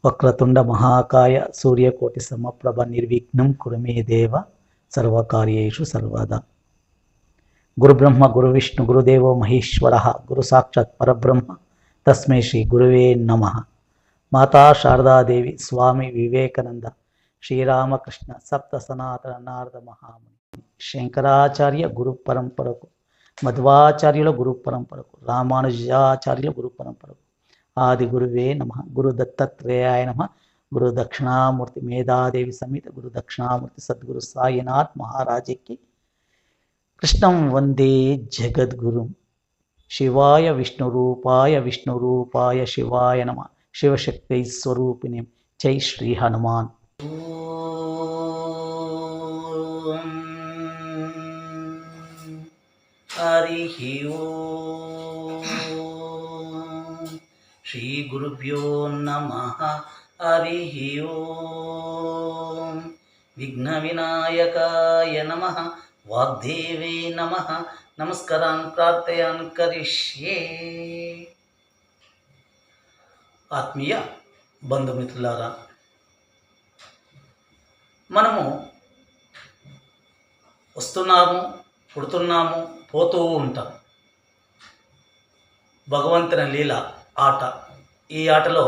వక్రతుండ మహాకాయ సూర్యకోటి సమప్రభ నిర్విఘ్నం కురు మే దేవ సర్వకార్యేషు సర్వదా. గురుబ్రహ్మ గురు విష్ణు గురుదేవో మహేశ్వర గురు సాక్షాత్ పరబ్రహ్మ తస్మై శ్రీ గురువే నమ. మాతా శారదాదేవి, స్వామి వివేకానంద, శ్రీరామకృష్ణ సప్త సనాతన నారద మహాముని, శంకరాచార్య గురు పరంపరకు, మధ్వాచార్యుల గురు పరంపరకు, రామానుజాచార్యుల గురు పరంపరకు, ఆది గురువే నమ. గురు దత్తాత్రేయాయ నమ. గురు దక్షిణామూర్తి మేధాదేవి సమేత గురు దక్షిణామూర్తి సద్గురు సాయినాథ్ మహారాజకి కృష్ణం వందే జగద్గురు. శివాయ విష్ణురూపాయ శివాయ నమ. శివశక్తి స్వరూపిణి జై శ్రీ హనుమాన్. హరి ఓం. శ్రీ గురుభ్యో నమః. హరి ఓం. విఘ్న వినాయకాయ నమః. వాగ్దేవే నమః. నమస్కారాన్ ప్రార్థయాన్ కరిష్యే. ఆత్మీయ బంధుమిత్రులారా, మనము వస్తున్నాము, పుడుతున్నాము, పోతూ ఉంటాం. భగవంతుని లీల ఆట. ఈ ఆటలో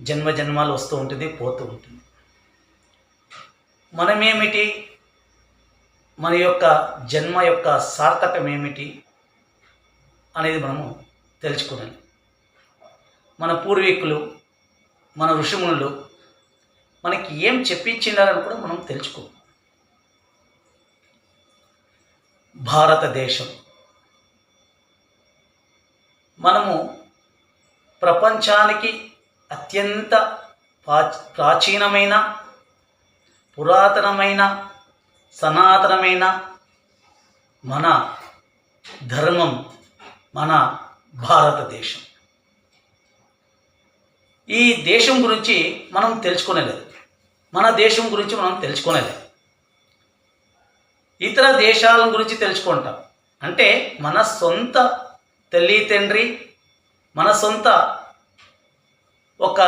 జన్మ జన్మాలు వస్తూ ఉంటుంది, పోతూ ఉంటుంది. మనమేమిటి, మన యొక్క జన్మ యొక్క సార్థకం ఏమిటి అనేది మనము తెలుసుకున్నాం. మన పూర్వీకులు, మన ఋషిమునులు మనకి ఏం చెప్పించినారని కూడా మనం తెలుసుకో. భారతదేశం మనము ప్రపంచానికి అత్యంత ప్రాచీనమైన, పురాతనమైన, సనాతనమైన మన ధర్మం మన భారతదేశం. ఈ దేశం గురించి మనం తెలుసుకునేలేదు, మన దేశం గురించి మనం తెలుసుకునేలేదు. ఇతర దేశాల గురించి తెలుసుకుంటాం. అంటే మన సొంత తల్లి తండ్రి, మన సొంత ఒక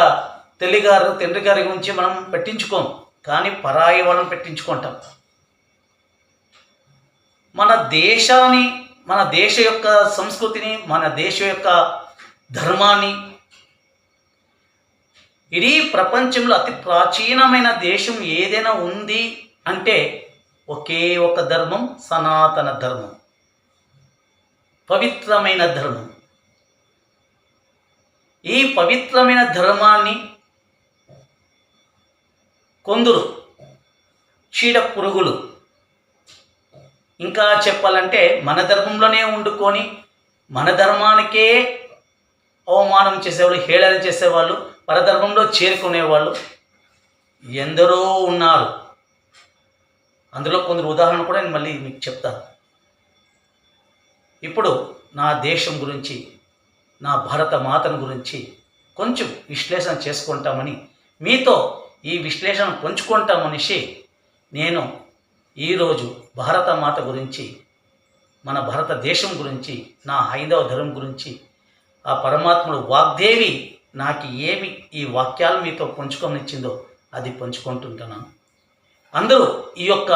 తల్లిగారు తండ్రి గారి గురించి మనం పెట్టించుకోం, కానీ పరాయి వాళ్ళని పెట్టించుకుంటాం. మన దేశాన్ని, మన దేశ యొక్క సంస్కృతిని, మన దేశ యొక్క ధర్మాన్ని, ఇడీ ప్రపంచంలో అతి ప్రాచీనమైన దేశం ఏదైనా ఉంది అంటే ఒకే ఒక ధర్మం, సనాతన ధర్మం, పవిత్రమైన ధర్మం. ఈ పవిత్రమైన ధర్మాన్ని కొందరు చీడ పురుగులు, ఇంకా చెప్పాలంటే మన ధర్మంలోనే వండుకొని మన ధర్మానికే అవమానం చేసేవాళ్ళు, హేళన చేసేవాళ్ళు, పరధర్మంలో చేరుకునేవాళ్ళు ఎందరో ఉన్నారు. అందులో కొందరు ఉదాహరణ కూడా నేను మళ్ళీ మీకు చెప్తాను. ఇప్పుడు నా దేశం గురించి, నా భారత మాతను గురించి కొంచెం విశ్లేషణ చేసుకుంటామని, మీతో ఈ విశ్లేషణ పంచుకుంటామనిషి నేను ఈరోజు భారత మాత గురించి, మన భారతదేశం గురించి, నా హైందవ ధర్మం గురించి, ఆ పరమాత్ముడు వాగ్దేవి నాకు ఏమి ఈ వాక్యాలు మీతో పంచుకోనిచ్చిందో అది పంచుకుంటుంటున్నాను. అందరూ ఈ యొక్క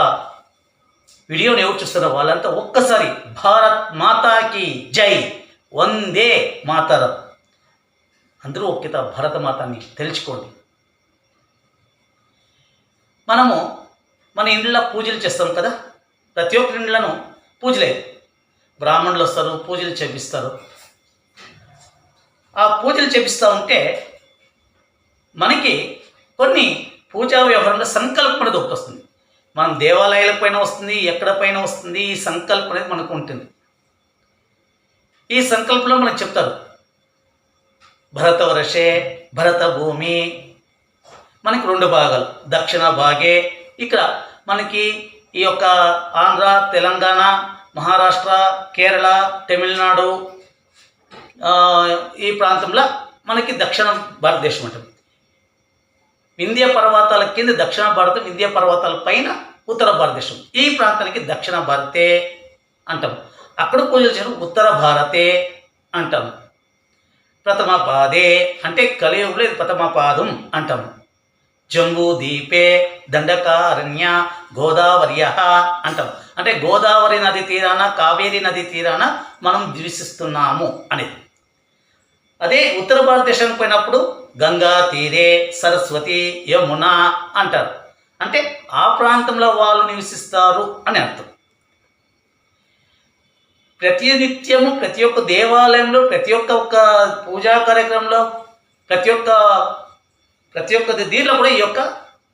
వీడియోని ఎవరు చూస్తారో వాళ్ళంతా ఒక్కసారి భారత్ మాతాకి జై, వందే మాతరం అందరూ ఒక్కిత భారత మాతాన్ని తెలుసుకోండి. మనము మన ఇండ్లలో పూజలు చేస్తాం కదా, ప్రతి ఒక్క ఇండ్లను పూజలే. బ్రాహ్మణులు వస్తారు, పూజలు చేపిస్తారు. ఆ పూజలు చేపిస్తూ ఉంటే మనకి కొన్ని పూజా వ్యవహారంలో సంకల్పన ఒకటి వస్తుంది. మనం దేవాలయాల పైన వస్తుంది, ఎక్కడ పైన వస్తుంది, ఈ సంకల్పన అనేది మనకు ఉంటుంది. ఈ సంకల్పంలో మనకు చెప్తారు భరతవర్షే భరత భూమి. మనకి రెండు భాగాలు, దక్షిణ భాగే. ఇక్కడ మనకి ఈ యొక్క ఆంధ్ర, తెలంగాణ, మహారాష్ట్ర, కేరళ, తమిళనాడు ఈ ప్రాంతంలో మనకి దక్షిణ భారతదేశం ఉంటుంది. వింధ్య పర్వతాల కింద దక్షిణ భారతం, వింధ్య పర్వతాల పైన ఉత్తర భారతదేశం. ఈ ప్రాంతానికి దక్షిణ భారతే అంటాం. అక్కడ పూజలు చేయడం ఉత్తర భారతే అంటాం. ప్రథమ పాదే అంటే కలియుగంలో ఇది ప్రథమ పాదం అంటాము. జంబూ దీపే దండకారణ్య గోదావర్య అంటాం. అంటే గోదావరి నది తీరాన, కావేరీ నది తీరాన మనం నివసిస్తున్నాము అనేది. అదే ఉత్తర భారతదేశానికి పోయినప్పుడు గంగా తీరే సరస్వతి యమున అంటారు. అంటే ఆ ప్రాంతంలో వాళ్ళు నివసిస్తారు అని అర్థం. ప్రతినిత్యము ప్రతి ఒక్క దేవాలయంలో, ప్రతి ఒక్క పూజా కార్యక్రమంలో, ప్రతి ఒక్క దీనిలో కూడా ఈ యొక్క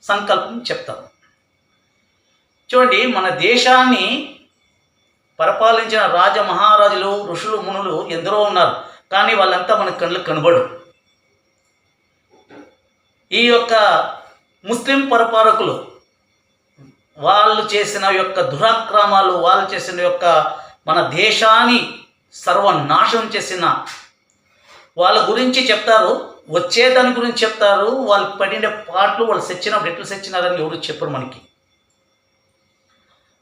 సంకల్పం చెప్తాం. చూడండి, మన దేశాన్ని పరిపాలించిన రాజ మహారాజులు, ఋషులు, మునులు ఎందరో ఉన్నారు. కానీ వాళ్ళంతా మన కళ్ళకు కనబడు. ఈ యొక్క ముస్లిం పరిపాలకులు వాళ్ళు చేసిన యొక్క దురాక్రమాలు, వాళ్ళు చేసిన యొక్క మన దేశాన్ని సర్వనాశనం చేసిన వాళ్ళ గురించి చెప్తారు. వచ్చే దాని గురించి చెప్తారు. వాళ్ళు పడిన పాటలు, వాళ్ళు సెచ్చినప్పుడు ఎట్లు సెచ్చినారని ఎవరు చెప్పరు మనకి.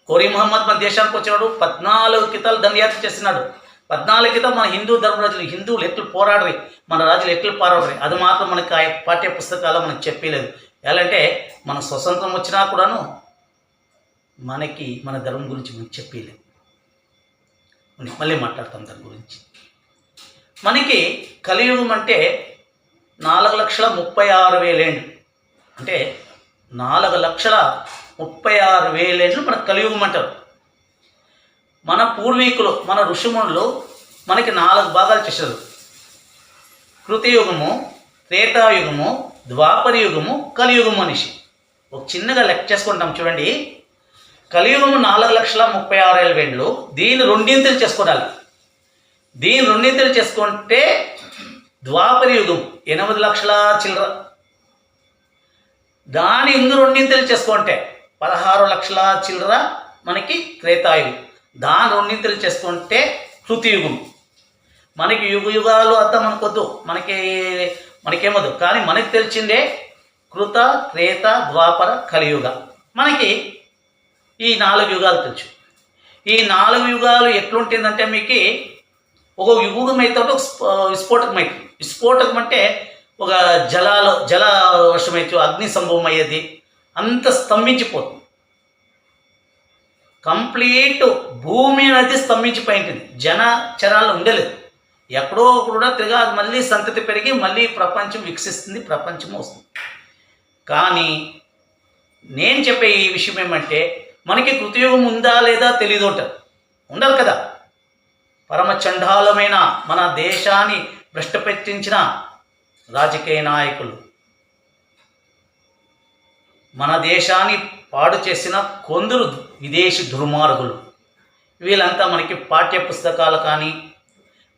కోరి మహమ్మద్ మన దేశానికి వచ్చినాడు, 14 కితాలు దండయాత్ర చేసినాడు. 14 కితాలు మన హిందూ ధర్మరాజులు, హిందువులు ఎట్లు పోరాడరు, మన రాజులు ఎట్లు పోరాడరు, అది మాత్రం మనకి ఆ పాఠ్య పుస్తకాలు మనకు చెప్పలేదు. ఎలాంటే మన స్వతంత్రం వచ్చినా కూడాను మనకి మన ధర్మం గురించి మనకు చెప్పలేదు. మళ్ళీ మాట్లాడతాం దాని గురించి. మనకి కలియుగం అంటే 4,36,000 ఏండ్లు, అంటే 4,36,000 ఏండ్లు మన కలియుగం అంటారు. మన పూర్వీకులు, మన ఋషిమునులు మనకి 4 భాగాలు చేశారు. కృతయుగము, త్రేతాయుగము, ద్వాపర యుగము, కలియుగం మనిషి. ఒక చిన్నగా లెక్క చేసుకుంటాం చూడండి. కలియుగము 4,36,000 ఏండ్లు. దీన్ని 2 చేసుకోవాలి. దీన్ని 2 చేసుకుంటే ద్వాపర యుగం 8 లక్షల చిల్లర. దాని ఇందు 2 చేసుకుంటే 16 లక్షల చిల్లర మనకి త్రేతాయుగం. దాని 2 చేసుకుంటే కృతయుగం. మనకి యుగాలు అంతా మనకొద్దు, మనకేమొద్దు. కానీ మనకి తెలిసిందే కృత, త్రేత, ద్వాపర, కలియుగ. మనకి ఈ 4 యుగాలు తెలుసు. ఈ 4 యుగాలు ఎట్లుంటుందంటే మీకు ఒక యుగం అయితే ఒక విస్ఫోటకం అవుతుంది. విస్ఫోటకం అంటే ఒక జల వర్షం అయితే అగ్ని సంభవం అయ్యేది, అంత స్తంభించిపోతుంది. కంప్లీట్ భూమి అనేది స్తంభించిపోయింటుంది. చరాలు ఉండలేదు. ఎక్కడో కూడా తిరిగా మళ్ళీ సంతతి పెరిగి మళ్ళీ ప్రపంచం వికసిస్తుంది, ప్రపంచం వస్తుంది. కానీ నేను చెప్పే ఈ విషయం ఏమంటే, మనకి కృతయుగం ఉందా లేదా తెలియదు అంటారు. ఉండదు కదా. పరమ చండాలమైన మన దేశాన్ని భ్రష్టపెట్టించిన రాజకీయ నాయకులు, మన దేశాన్ని పాడు చేసిన కొందరు విదేశీ దుర్మార్గులు, వీళ్ళంతా మనకి పాఠ్య పుస్తకాలు కానీ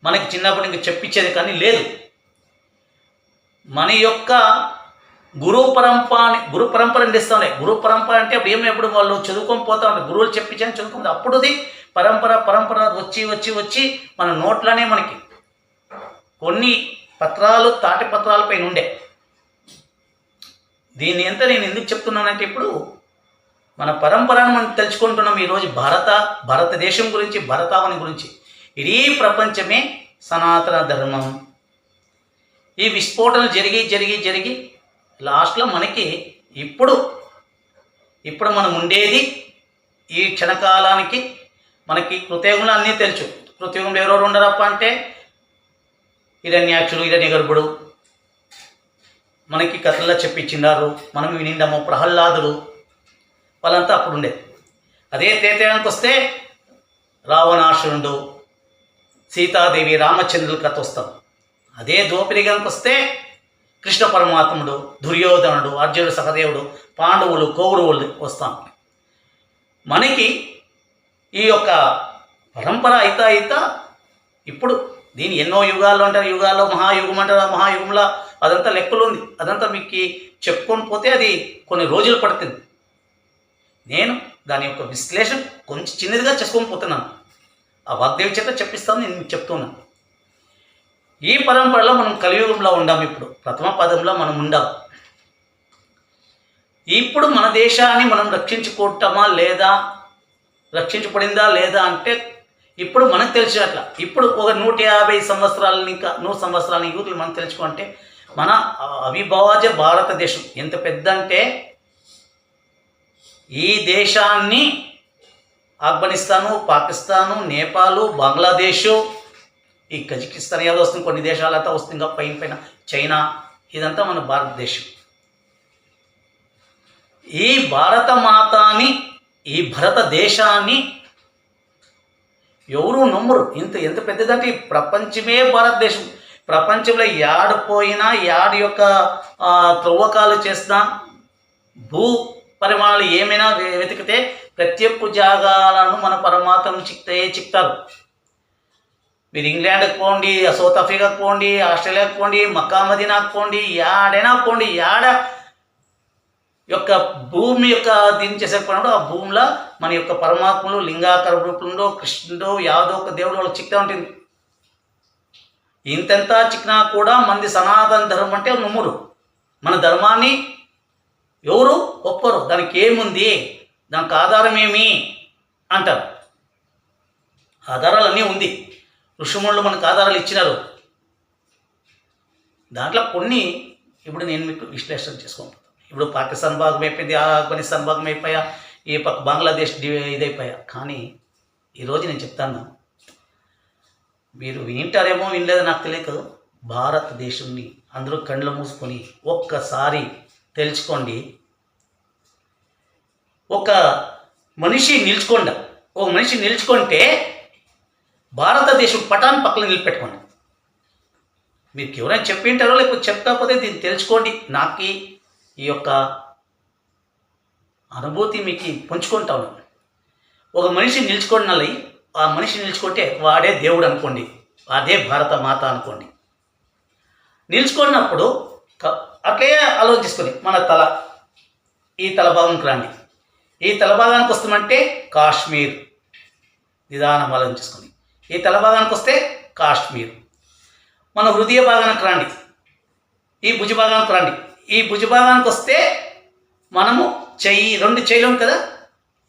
మనకి చిన్నప్పటి నుంచి చెప్పించేది కానీ లేదు. మన యొక్క గురు పరంపర ఇస్తాంలే. గురు పరంపర అంటే ఎప్పుడు వాళ్ళు చదువుకొని పోతా ఉంటారు. గురువులు చెప్పించని చదువుకుంటారు. అప్పుడుది పరంపర వచ్చి మన నోట్లోనే మనకి కొన్ని పత్రాలు, తాటి పత్రాల పైన ఉండే. దీన్ని ఎంత నేను ఎందుకు చెప్తున్నానంటే, ఇప్పుడు మన పరంపరను మనం తెలుసుకుంటున్నాం. ఈరోజు భారతదేశం గురించి, భరతావని గురించి. ఇడీ ప్రపంచమే సనాతన ధర్మం. ఈ విస్ఫోటనలు జరిగి లాస్ట్లో మనకి ఇప్పుడు మనం ఉండేది ఈ క్షణకాలానికి మనకి కృతయుగంలో అన్నీ తెలుసు. కృతయుగంలో ఎవరెవరు ఉండరప్ప అంటే హిరణ్యాక్షుడు, హిరణ్యగర్భుడు మనకి కథల్లో చెప్పించినారు. మనం వినిందాము. ప్రహ్లాదుడు వాళ్ళంతా అప్పుడు ఉండేది. అదే త్రేతాయుగానికి వస్తే రావణాసురుడు, సీతాదేవి, రామచంద్రుల కథ వస్తాం. అదే ద్వాపరయుగానికి వస్తే కృష్ణ పరమాత్ముడు, దుర్యోధనుడు, అర్జునుడు, సహదేవుడు, పాండవులు, కౌరవులు వస్తాం. మనకి ఈ యొక్క పరంపర అయితా ఇప్పుడు దీని ఎన్నో యుగాలు అంటారు. యుగాల్లో మహాయుగం అంటారు. మహాయుగంలో అదంతా లెక్కలు ఉంది. అదంతా మీకు చెప్పుకొని పోతే అది కొన్ని రోజులు పడుతుంది. నేను దాని యొక్క విశ్లేషణ కొంచెం చిన్నదిగా చేసుకొని పోతున్నాను. ఆ వాగ్దేవి చేత చెప్పిస్తాను, నేను మీకు చెప్తున్నాను. ఈ పరంపరలో మనం కలియుగంలో ఉండాం. ఇప్పుడు ప్రథమ పదంలో మనం ఉండాం. ఇప్పుడు మన దేశాన్ని మనం రక్షించుకుంటామా లేదా, రక్షించబడిందా లేదా అంటే ఇప్పుడు మనకు తెలిసినట్ల ఇప్పుడు ఒక 150 సంవత్సరాలని ఇంకా 100 సంవత్సరాల యూత్లు మనం తెలుసుకుంటే మన అవిభాజ్య భారతదేశం ఎంత పెద్ద అంటే ఈ దేశాన్ని ఆఫ్ఘనిస్తాను, పాకిస్తాను, నేపాలు, బంగ్లాదేశు, ఈ కజకిస్తాన్ ఏదో వస్తుంది, కొన్ని దేశాలంతా వస్తుంది, ఇంకా పైన చైనా, ఇదంతా మన భారతదేశం. ఈ భారత మాతాని, ఈ భారతదేశాన్ని ఎవరు నమ్మరు. ఎంత పెద్దదంటే ప్రపంచమే భారతదేశం. ప్రపంచంలో యాడిపోయినా యాడి యొక్క త్రవ్వకాలు చేసినా భూ పరిమాణాలు ఏమైనా వెతికితే ప్రతి ఒక్క జాగాలను మన పరమాత్మను చిక్తారు. మీరు ఇంగ్లాండ్కి పోండి, సౌత్ ఆఫ్రికాకి పోండి, ఆస్ట్రేలియాకి పోండి, మక్కా మదీనాకి పోండి, యాడైనా పోండి, యాడ యొక్క భూమి యొక్క దీన్ని చేసేటప్పుడు ఆ భూమిలో మన యొక్క పరమాత్మలు లింగాకార రూపంలో కృష్ణుడు యాదో ఒక దేవుడు వాళ్ళు చిక్తా ఉంటుంది. ఇంతెంత చిక్కినా కూడా మంది సనాతన ధర్మం అంటే నమ్మురు. మన ధర్మాన్ని ఎవరు ఒప్పరు. దానికి ఏముంది, దానికి ఆధారం ఏమి అంటారు. ఆధారాలు అన్నీ ఉంది. ఋషిముళ్ళు మనకు ఆధారాలు ఇచ్చినారు. దాంట్లో కొన్ని ఇప్పుడు నేను మీకు విశ్లేషణ చేసుకుంటాను. ఇప్పుడు పాకిస్తాన్ భాగం అయిపోయింది, ఆఫ్ఘనిస్తాన్ భాగం అయిపోయా, ఈ పక్క బంగ్లాదేశ్ ఇదైపోయా. కానీ ఈరోజు నేను చెప్తాను, మీరు వింటారేమో వినలేదో నాకు తెలియదు. భారతదేశాన్ని అందరూ కళ్ళు మూసుకొని ఒక్కసారి తెలుసుకోండి. ఒక మనిషి నిలుచుకుంటే భారతదేశం పటాన్ని పక్కన నిలబెట్టుకోండి. మీకు ఎవరైనా చెప్పింటారో లేకపోతే చెప్తాకపోతే దీన్ని తెలుసుకోండి. నాకు ఈ యొక్క అనుభూతి మీకు పంచుకుంటాను. ఒక మనిషి నిలుచుకోండి, ఆ మనిషి నిలుచుకుంటే వాడే దేవుడు అనుకోండి, అదే భారత మాత అనుకోండి. నిలుచుకున్నప్పుడు అట్లే ఆలోచించుకొని మన ఈ తల భాగంకి రండి. ఈ తల భాగానికి వస్తామంటే కాశ్మీర్ నిదానం ఆలోచించుకొని, ఈ తల భాగానికి వస్తే కాశ్మీర్. మన హృదయ భాగానికి రండి, ఈ భుజ భాగానికి రండి. ఈ భుజ భాగానికి వస్తే మనము రెండు చెయ్యిలు కదా,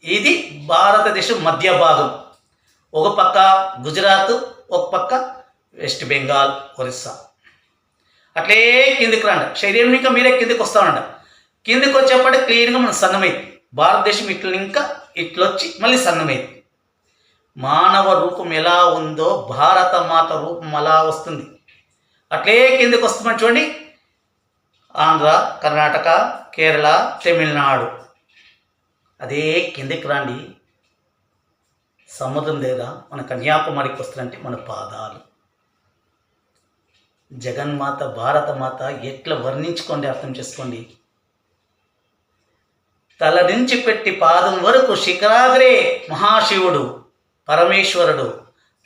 ఇది భారతదేశం మధ్య భాగం. ఒక పక్క గుజరాత్, ఒక పక్క వెస్ట్ బెంగాల్, ఒరిస్సా. అట్లే కిందికి రండి. శరీరం ఇంకా మీరే కిందికి వస్తామంట. కిందికి వచ్చేప్పటికి క్లీన్గా మనం సన్నమైంది. భారతదేశం ఇంకా ఇట్లొచ్చి మళ్ళీ సన్నమైంది. మానవ రూపం ఎలా ఉందో భారత మాత రూపం అలా వస్తుంది. అట్లే కిందికి వస్తామని చూడండి. ఆంధ్ర, కర్ణాటక, కేరళ, తమిళనాడు. అదే కిందికి రండి. సముద్రం దగ్గర మన కన్యాకుమారికి వస్తుందంటే మన పాదాలు. జగన్మాత భారత మాత ఎట్లా వర్ణించుకోండి, అర్థం చేసుకోండి. తల నుంచి పెట్టి పాదం వరకు శిఖరాగ్రే మహాశివుడు పరమేశ్వరుడు,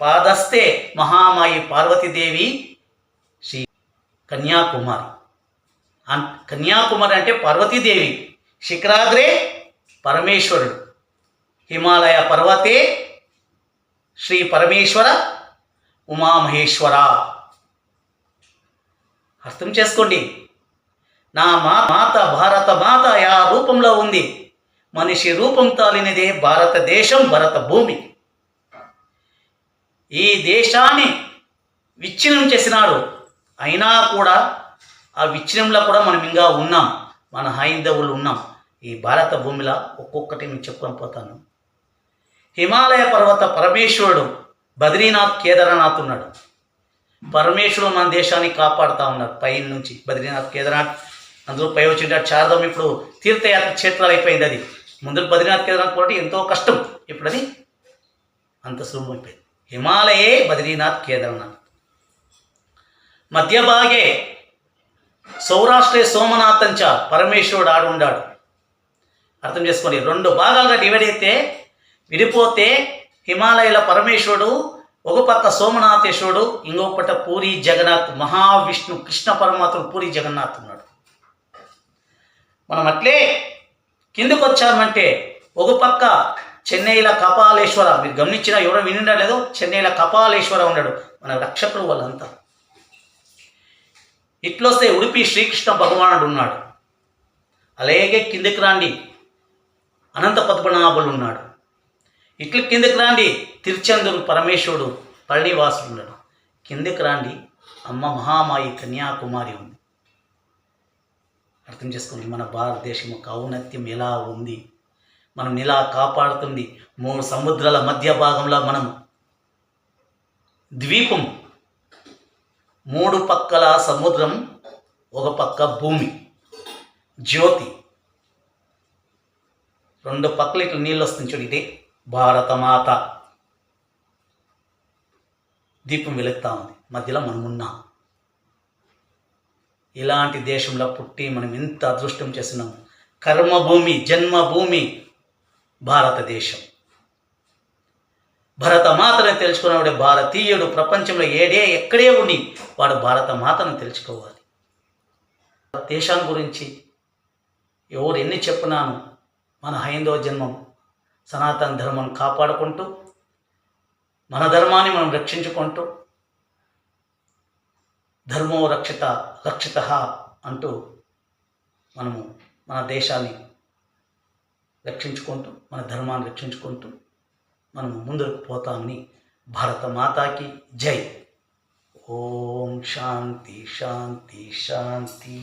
పాదస్తే మహామాయి పార్వతీదేవి శ్రీ కన్యాకుమారి. కన్యాకుమారి అంటే పార్వతీదేవి, శిఖరాగ్రే పరమేశ్వరుడు, హిమాలయ పర్వతే శ్రీ పరమేశ్వర ఉమామహేశ్వర. అర్థం చేసుకోండి. నా మాత భారత మాత ఆ రూపంలో ఉంది. మనిషి రూపం తాలినదే భారతదేశం, భరత భూమి. ఈ దేశాన్ని విచ్ఛిన్నం చేసినాడు. అయినా కూడా ఆ విచ్ఛిన్నంలో కూడా మనం ఇంకా ఉన్నాం. మన హైందవులు ఉన్నాం. ఈ భారత భూమిలో ఒక్కొక్కటి నేను చెప్పుకొని పోతాను. హిమాలయ పర్వత పరమేశ్వరుడు బద్రీనాథ్, కేదార్నాథ్ ఉన్నాడు. పరమేశ్వరుడు మన దేశాన్ని కాపాడుతూ ఉన్నారు. పై నుంచి బద్రీనాథ్, కేదార్నాథ్, అందులో పై వచ్చింటాడు. చార్ధాం ఇప్పుడు తీర్థయాత్ర క్షేత్రాలు అయిపోయింది. అది ముందు బద్రీనాథ్, కేదార్నాథ్ పోటీ ఎంతో కష్టం. ఇప్పుడు అది అంత సులభం అయిపోయింది. హిమాలయే బద్రీనాథ్, కేదార్నాథ్. మధ్యభాగే సౌరాష్ట్రే సోమనాథంచ పరమేశ్వరుడు ఆడుండాడు. అర్థం చేసుకోండి. రెండు భాగాలుగా డివైడ్ అయితే విడిపోతే హిమాలయాల పరమేశ్వరుడు ఒక పక్క సోమనాథేశ్వరుడు, ఇంకో పక్క పూరి జగన్నాథ్, మహావిష్ణు కృష్ణ పరమాత్ముడు పూరి జగన్నాథ్ ఉన్నాడు. మనం అట్లే కిందకు వచ్చామంటే ఒక పక్క చెన్నైల కపాలేశ్వర, మీరు గమనించినా ఎవరో వినిండా లేదో, చెన్నైల కపాలేశ్వర ఉన్నాడు. మన రక్షకుడు వాళ్ళంతా. ఇట్లొస్తే ఉడిపి శ్రీకృష్ణ భగవానుడు ఉన్నాడు. అలాగే కిందకి రాండి, అనంత పద్మనాభులు ఉన్నాడు. ఇట్లా కిందకి రాండి, తిరుచెందూరు పరమేశ్వరుడు పళనివాసుడు ఉన్నాడు. కిందకి రాండి, అమ్మ మహామాయి కన్యాకుమారి ఉంది. అర్థం చేసుకోండి మన భారతదేశం యొక్క ఔన్నత్యం ఎలా ఉంది. మనం ఇలా కాపాడుతుంది. 3 సముద్రాల మధ్య భాగంలో మనం ద్వీపం, 3 పక్కల సముద్రం, ఒక పక్క భూమి, జ్యోతి, 2 పక్కల ఇట్లా నీళ్ళు వస్తుంది చూడు, ఇదే భారతమాత. దీపం వెలుగుతూ ఉంది, మధ్యలో మనం ఉన్నాం. ఇలాంటి దేశంలో పుట్టి మనం ఎంత అదృష్టం చేస్తున్నాం. కర్మభూమి, జన్మభూమి భారతదేశం. భరతమాతను తెలుసుకున్నవాడే భారతీయుడు. ప్రపంచంలో ఎక్కడే ఉండి వాడు భారతమాతను తెలుసుకోవాలి. దేశం గురించి ఎవరు ఎన్ని చెప్పినాను, మన హైందవ జన్మం సనాతన ధర్మం కాపాడుకుంటూ, మన ధర్మాన్ని మనం రక్షించుకుంటూ, ధర్మో రక్షిత అంటూ మనము మన దేశాన్ని రక్షించుకుంటూ, మన ధర్మాన్ని రక్షించుకుంటూ మనము ముందుకు పోతామని. భారత మాతాకి జై. ఓం శాంతి శాంతి శాంతి.